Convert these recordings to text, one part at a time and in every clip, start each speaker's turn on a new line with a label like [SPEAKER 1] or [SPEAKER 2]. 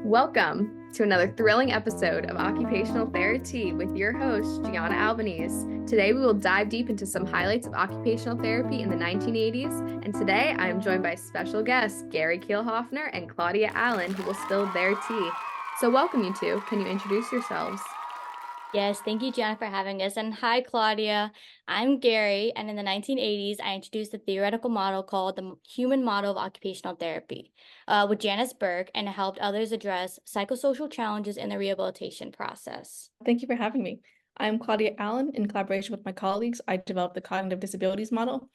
[SPEAKER 1] Welcome to another thrilling episode of Occupational Therapy with your host, Gianna Albanese. Today, we will dive deep into some highlights of occupational therapy in the 1980s. And today, I am joined by special guests, Gary Kielhofner and Claudia Allen, who will spill their tea. So welcome, you two. Can you introduce yourselves?
[SPEAKER 2] Yes, thank you, Gianna, for having us. And hi, Claudia. I'm Gary, and in the 1980s, I introduced a theoretical model called the Human Model of Occupational Therapy with Janice Burke, and it helped others address psychosocial challenges in the rehabilitation process.
[SPEAKER 3] Thank you for having me. I'm Claudia Allen. In collaboration with my colleagues, I developed the Cognitive Disabilities Model,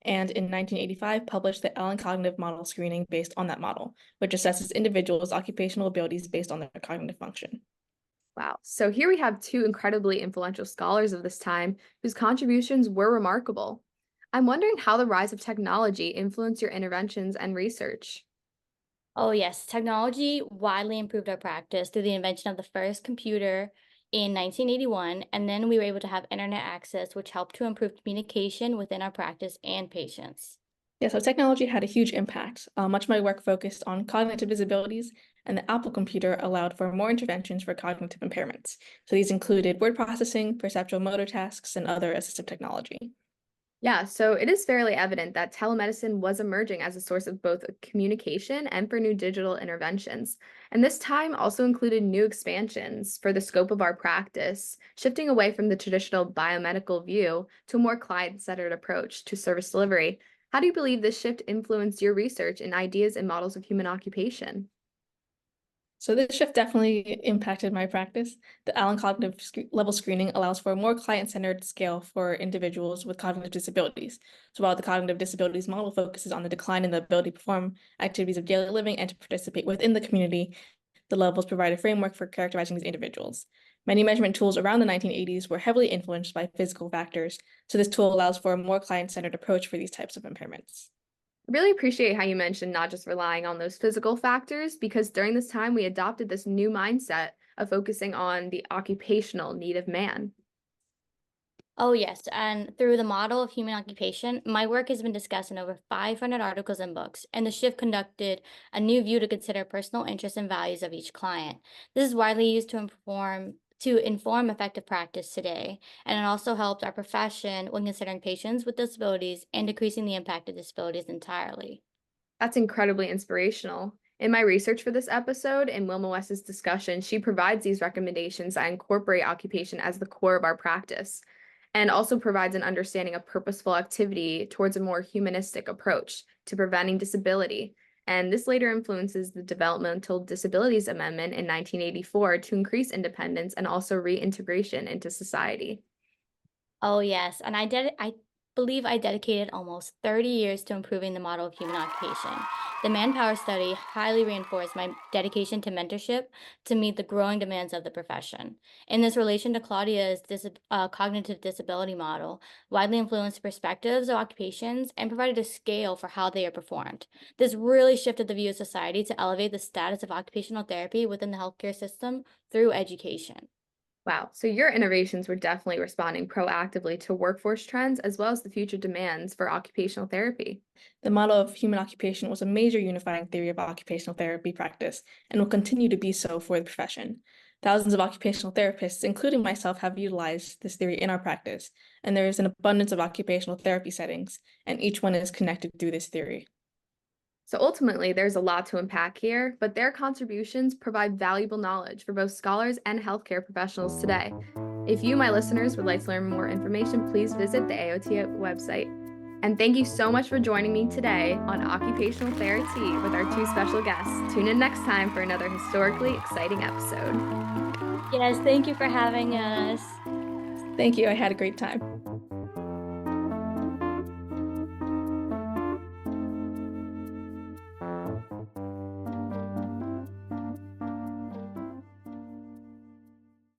[SPEAKER 3] and in 1985 published the Allen Cognitive Model Screening based on that model, which assesses individuals' occupational abilities based on their cognitive function.
[SPEAKER 1] Wow. So here we have two incredibly influential scholars of this time whose contributions were remarkable. I'm wondering how the rise of technology influenced your interventions and research.
[SPEAKER 2] Oh, yes, technology widely improved our practice through the invention of the first computer in 1981, and then we were able to have internet access, which helped to improve communication within our practice and patients.
[SPEAKER 3] Yeah, so technology had a huge impact. Much of my work focused on cognitive disabilities, and the Apple computer allowed for more interventions for cognitive impairments. So these included word processing, perceptual motor tasks, and other assistive technology.
[SPEAKER 1] Yeah, so it is fairly evident that telemedicine was emerging as a source of both communication and for new digital interventions. And this time also included new expansions for the scope of our practice, shifting away from the traditional biomedical view to a more client-centered approach to service delivery. How do you believe this shift influenced your research in ideas and models of human occupation?
[SPEAKER 3] So this shift definitely impacted my practice. The Allen Cognitive Level Screening allows for a more client-centered scale for individuals with cognitive disabilities. So while the cognitive disabilities model focuses on the decline in the ability to perform activities of daily living and to participate within the community, the levels provide a framework for characterizing these individuals. Many measurement tools around the 1980s were heavily influenced by physical factors, so this tool allows for a more client-centered approach for these types of impairments.
[SPEAKER 1] Really appreciate how you mentioned not just relying on those physical factors, because during this time we adopted this new mindset of focusing on the occupational need of man.
[SPEAKER 2] Oh, yes. And through the model of human occupation, my work has been discussed in over 500 articles and books, and the shift conducted a new view to consider personal interests and values of each client. This is widely used to inform effective practice today, and it also helped our profession when considering patients with disabilities and decreasing the impact of disabilities entirely.
[SPEAKER 1] That's incredibly inspirational. In my research for this episode, in Wilma West's discussion, she provides these recommendations that incorporate occupation as the core of our practice and also provides an understanding of purposeful activity towards a more humanistic approach to preventing disability. And this later influences the Developmental Disabilities Amendment in 1984 to increase independence and also reintegration into society.
[SPEAKER 2] Oh, yes. And I believe I dedicated almost 30 years to improving the model of human occupation. The Manpower study highly reinforced my dedication to mentorship to meet the growing demands of the profession. In this relation to Claudia's cognitive disability model, widely influenced perspectives of occupations and provided a scale for how they are performed. This really shifted the view of society to elevate the status of occupational therapy within the healthcare system through education.
[SPEAKER 1] Wow. So your innovations were definitely responding proactively to workforce trends as well as the future demands for occupational therapy.
[SPEAKER 3] The model of human occupation was a major unifying theory of occupational therapy practice and will continue to be so for the profession. Thousands of occupational therapists, including myself, have utilized this theory in our practice, and there is an abundance of occupational therapy settings, and each one is connected through this theory.
[SPEAKER 1] So ultimately, there's a lot to unpack here, but their contributions provide valuable knowledge for both scholars and healthcare professionals today. If you, my listeners, would like to learn more information, please visit the AOT website. And thank you so much for joining me today on Occupational Therapy with our two special guests. Tune in next time for another historically exciting episode.
[SPEAKER 2] Yes, thank you for having us.
[SPEAKER 3] Thank you. I had a great time.